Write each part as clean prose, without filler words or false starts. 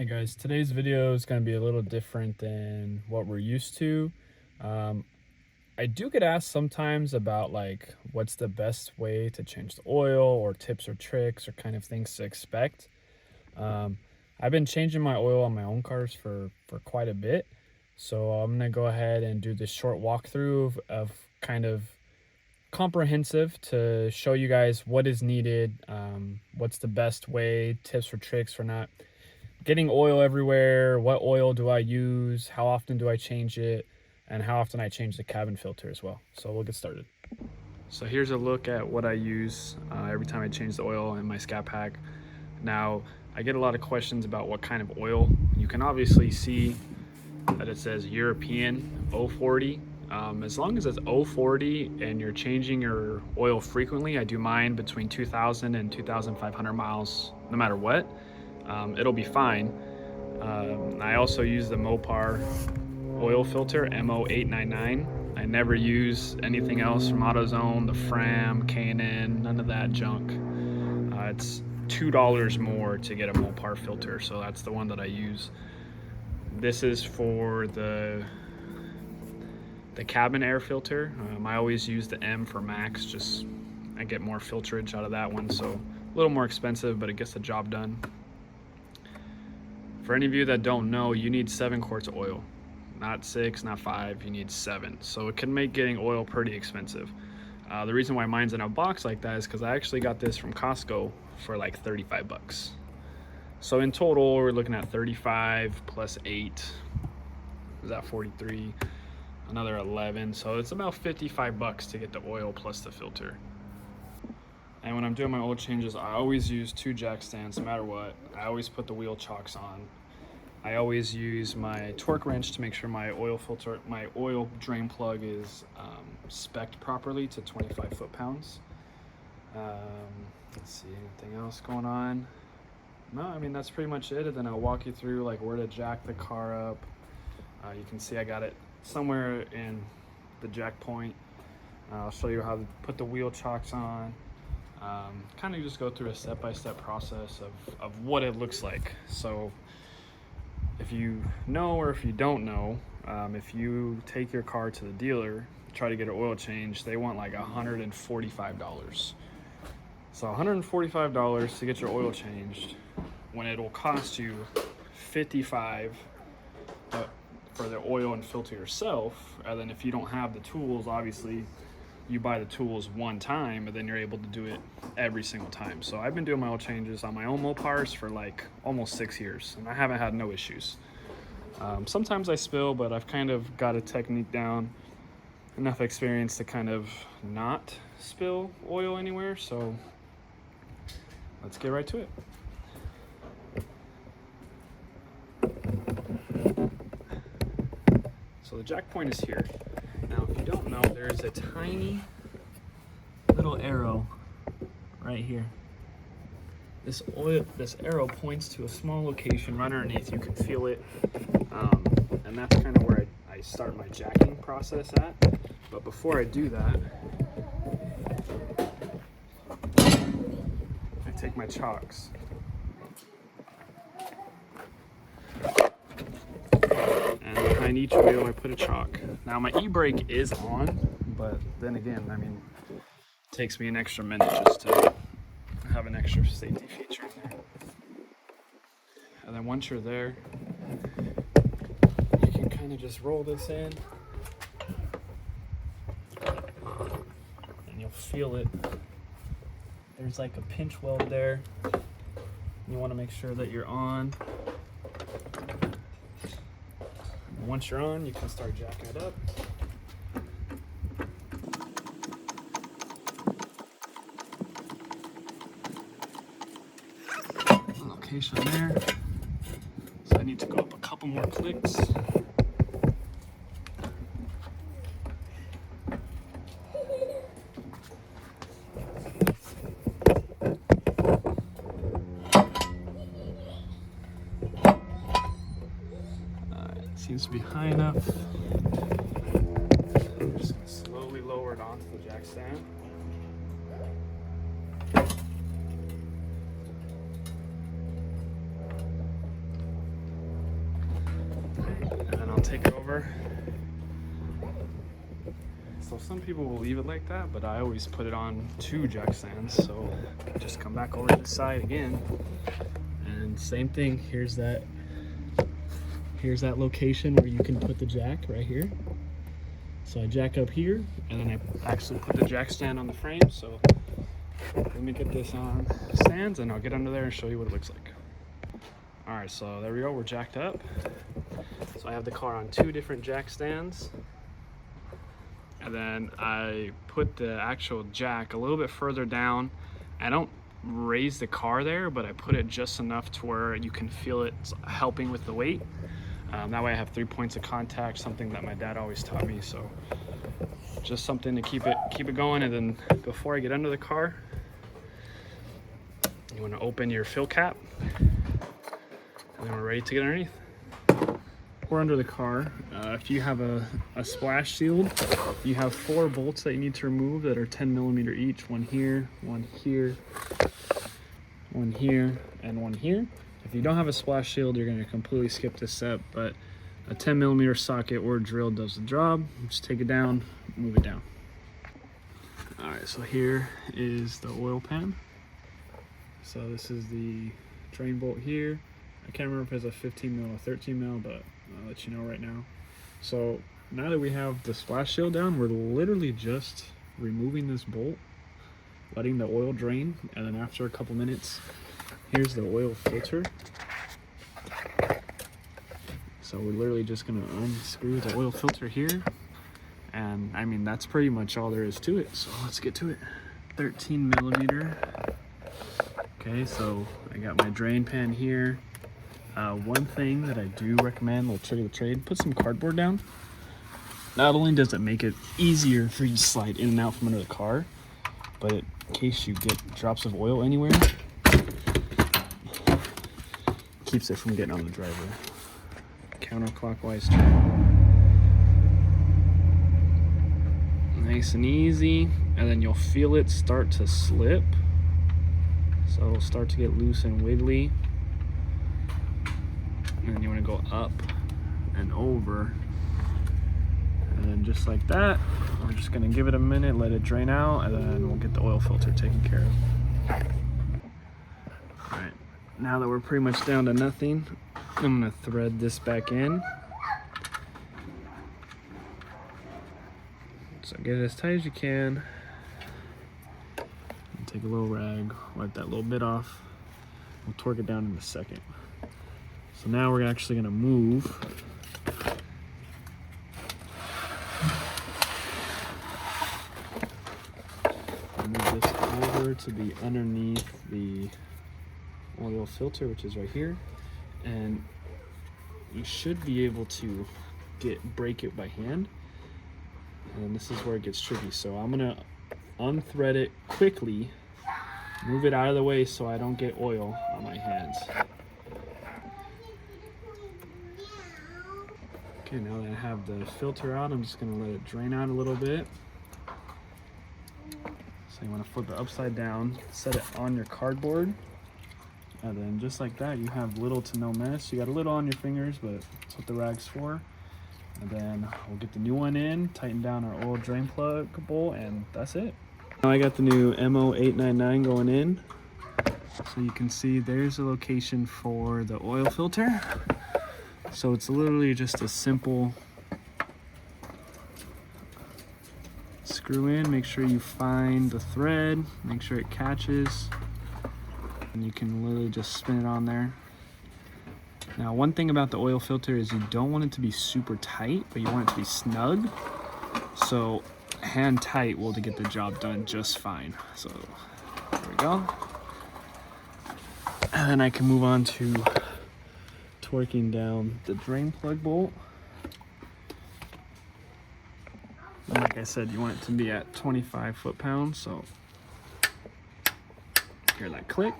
Hey guys, today's video is going to be a little different than what we're used to. Um, I do get asked sometimes about like what's the best way to change the oil or tips or tricks or kind of things to expect. Um, I've been changing my oil on my own cars for quite a bit. So I'm going to go ahead and do this short walkthrough of kind of comprehensive to show you guys what is needed, what's the best way, tips or tricks for not getting oil everywhere, what oil do I use, how often do I change it, and how often I change the cabin filter as well. So we'll get started. So here's a look at what I use every time I change the oil in my Scat Pack. Now, I get a lot of questions about what kind of oil. You can obviously see that it says European 040. As long as it's 040 and you're changing your oil frequently, I do mine between 2,000 and 2,500 miles, no matter what. It'll be fine. I also use the Mopar oil filter, MO899. I never use anything else from AutoZone, the Fram, K&N, none of that junk. It's $2 more to get a Mopar filter, so that's the one that I use. This is for the cabin air filter. I always use the M for max, just I get more filterage out of that one, so a little more expensive, but it gets the job done. For any of you that don't know, you need 7 quarts of oil. Not 6, not 5, you need 7. So it can make getting oil pretty expensive. The reason why mine's in a box like that is because I actually got this from Costco for like 35 bucks. So in total, we're looking at 35 plus 8. Is that 43? Another 11. So it's about 55 bucks to get the oil plus the filter. And when I'm doing my oil changes, I always use 2 jack stands no matter what. I always put the wheel chocks on. I always use my torque wrench to make sure my oil filter, my oil drain plug is spec'd properly to 25 foot-pounds. Let's see, anything else going on? No, I mean, that's pretty much it. And then I'll walk you through like where to jack the car up. You can see I got it somewhere in the jack point. I'll show you how to put the wheel chocks on. Kind of just go through a step-by-step process of what it looks like. So if you know or if you don't know, if you take your car to the dealer, try to get an oil change, they want like $145. So $145 to get your oil changed when it'll cost you $55 for the oil and filter yourself. And then if you don't have the tools, obviously you buy the tools one time, and then you're able to do it every single time. So I've been doing my oil changes on my own Mopars for like almost 6 years, and I haven't had no issues. Sometimes I spill, but I've kind of got a technique down, enough experience to kind of not spill oil anywhere. So let's get right to it. So the jack point is here. Now, if you don't know, there's a tiny little arrow right here. This arrow points to a small location right underneath. You can feel it, and that's kind of where I start my jacking process at. But before I do that, I take my chocks. And behind each wheel, I put a chalk. Now my e-brake is on, but then again, I mean, it takes me an extra minute just to have an extra safety feature in there. And then once you're there, you can kind of just roll this in, and you'll feel it. There's like a pinch weld there. You want to make sure that you're on. Once you're on, you can start jacking it up. Location there. So I need to go up a couple more clicks. Seems to be high enough. I'm just going to slowly lower it onto the jack stand. And then I'll take it over. So some people will leave it like that, but I always put it on 2 jack stands. So just come back over to the side again. And same thing, here's that location where you can put the jack right here. So I jack up here, and then I actually put the jack stand on the frame. So let me get this on stands, and I'll get under there and show you what it looks like. All right, so there we go, we're jacked up. So I have the car on 2 different jack stands. And then I put the actual jack a little bit further down. I don't raise the car there, but I put it just enough to where you can feel it helping with the weight. That way I have 3 points of contact, something that my dad always taught me. So just something to keep it going. And then before I get under the car, you want to open your fill cap, and then we're ready to get underneath. We're under the car. If you have a splash shield, you have 4 bolts that you need to remove that are 10 millimeter each. One here, one here, one here, and one here. If you don't have a splash shield, you're going to completely skip this step, but a 10 millimeter socket or drill does the job. Just take it down, move it down. All right, so here is the oil pan. So this is the drain bolt here. I can't remember if it's a 15 mil or 13 mil, but I'll let you know right now. So now that we have the splash shield down, we're literally just removing this bolt, letting the oil drain, and then after a couple minutes, here's the oil filter. So we're literally just gonna unscrew the oil filter here. And I mean, that's pretty much all there is to it. So let's get to it. 13 millimeter. Okay, so I got my drain pan here. One thing that I do recommend, little trick of the trade, put some cardboard down. Not only does it make it easier for you to slide in and out from under the car, but in case you get drops of oil anywhere, keeps it from getting on the driver. Counterclockwise turn. Nice and easy, and then you'll feel it start to slip. So it'll start to get loose and wiggly. And then you want to go up and over. And then just like that, we're just going to give it a minute, let it drain out, and then we'll get the oil filter taken care of. All right, now that we're pretty much down to nothing, I'm going to thread this back in. So get it as tight as you can. And take a little rag, wipe that little bit off. We'll torque it down in a second. So now we're actually going to move this over to be underneath the oil filter, which is right here, and you should be able to break it by hand. And this is where it gets tricky. So I'm going to unthread it quickly, move it out of the way so I don't get oil on my hands. Okay, now that I have the filter out, I'm just going to let it drain out a little bit. So you want to flip it upside down, set it on your cardboard, and then just like that, you have little to no mess. You got a little on your fingers, but that's what the rag's for. And then we'll get the new one in, tighten down our oil drain plug bolt, and that's it. Now I got the new MO899 going in. So you can see there's the location for the oil filter. So it's literally just a simple screw in, make sure you find the thread, make sure it catches, and you can literally just spin it on there. Now, one thing about the oil filter is you don't want it to be super tight, but you want it to be snug. So hand tight will get the job done just fine. So there we go. And then I can move on to torquing down the drain plug bolt. And like I said, you want it to be at 25 foot-pounds, so hear that click.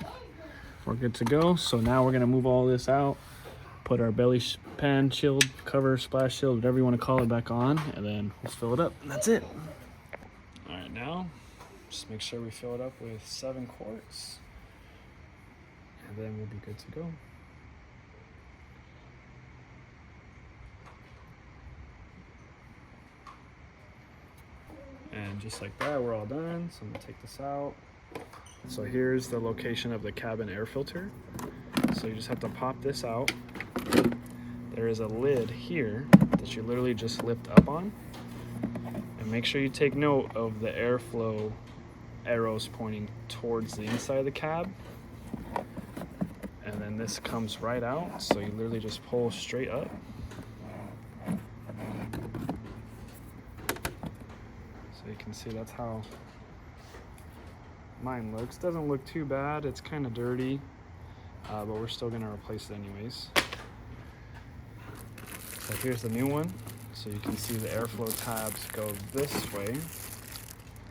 We're good to go. So now we're gonna move all this out, put our belly pan shield, cover, splash shield, whatever you want to call it, back on, and then we'll fill it up, and that's it. All right, now just make sure we fill it up with 7 quarts, and then we'll be good to go. just like that, we're all done. So I'm gonna take this out. So here's the location of the cabin air filter. So you just have to pop this out. There is a lid here that you literally just lift up on. And make sure you take note of the airflow arrows pointing towards the inside of the cab. And then this comes right out, so you literally just pull straight up. So you can see that's how mine looks. Doesn't look too bad, it's kind of dirty, but we're still gonna replace it anyways. So here's the new one. So you can see the airflow tabs go this way.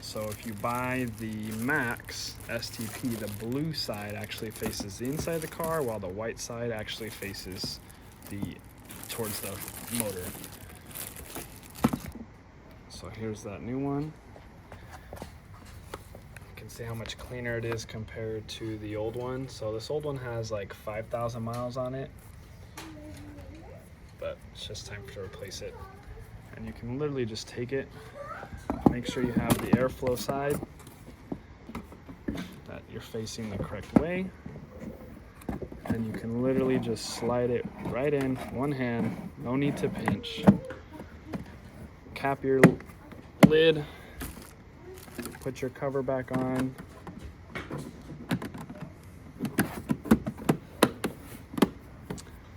So if you buy the Max STP, the blue side actually faces the inside of the car, while the white side actually faces towards the motor. So here's that new one. You can see how much cleaner it is compared to the old one. So this old one has like 5,000 miles on it, but it's just time to replace it. And you can literally just take it, make sure you have the airflow side, that you're facing the correct way, and you can literally just slide it right in, one hand, no need to pinch. Cap your lid, put your cover back on,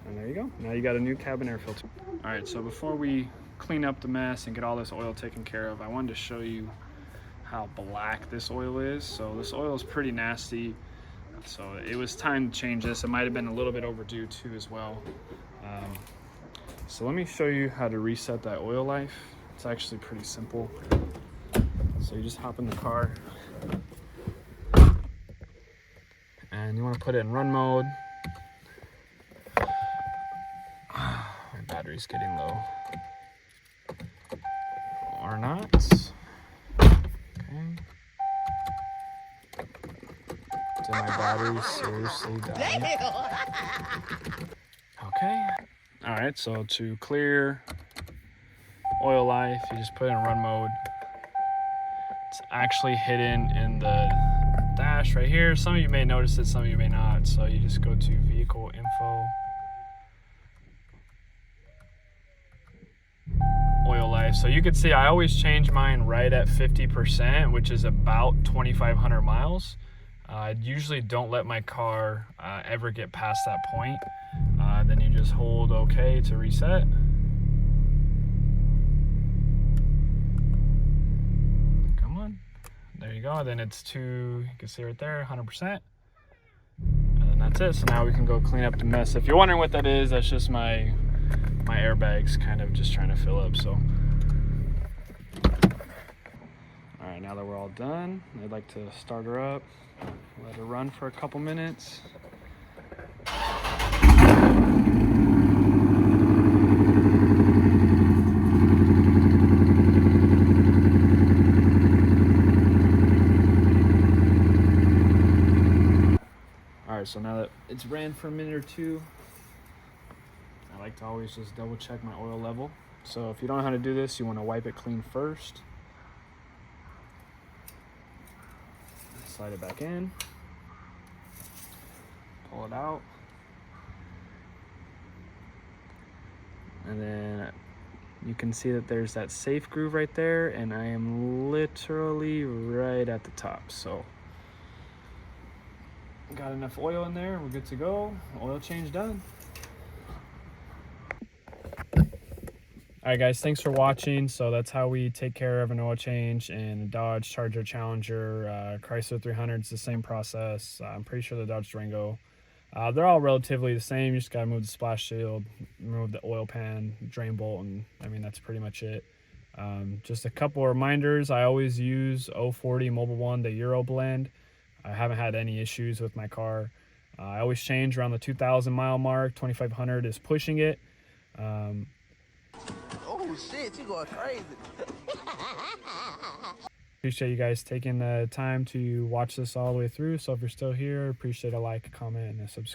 and there you go. Now you got a new cabin air filter. All right, so before we clean up the mess and get all this oil taken care of, I wanted to show you how black this oil is. So this oil is pretty nasty, so it was time to change this. It might have been a little bit overdue too as well. So let me show you how to reset that oil life. It's actually pretty simple. So you just hop in the car and you want to put it in run mode. My battery's getting low. Or not. Okay. Did my battery seriously die? Okay. All right, so to clear oil life, you just put it in run mode. It's actually hidden in the dash right here. Some of you may notice it, some of you may not. So you just go to vehicle info, oil life. So you can see I always change mine right at 50%, which is about 2,500 miles. I usually don't let my car ever get past that point. Then you just hold OK to reset. Come on. There you go. Then it's you can see right there, 100%. And then that's it. So now we can go clean up the mess. If you're wondering what that is, that's just my airbags kind of just trying to fill up. So all right, now that we're all done, I'd like to start her up, let her run for a couple minutes. All right, so now that it's ran for a minute or two, I like to always just double check my oil level. So if you don't know how to do this, you want to wipe it clean first. Slide it back in. Pull it out. And then you can see that there's that safe groove right there, and I am literally right at the top. So got enough oil in there, we're good to go. Oil change done. All right, guys, thanks for watching. So that's how we take care of an oil change in the Dodge Charger, Challenger, Chrysler 300. It's the same process. I'm pretty sure the Dodge Durango. They're all relatively the same. You just gotta move the splash shield, remove the oil pan, drain bolt, and I mean, that's pretty much it. Just a couple of reminders. I always use 040 Mobil 1, the Euro blend. I haven't had any issues with my car. I always change around the 2,000 mile mark. 2,500 is pushing it. Oh shit, you going crazy. Appreciate you guys taking the time to watch this all the way through. So if you're still here, appreciate a like, a comment, and a subscribe.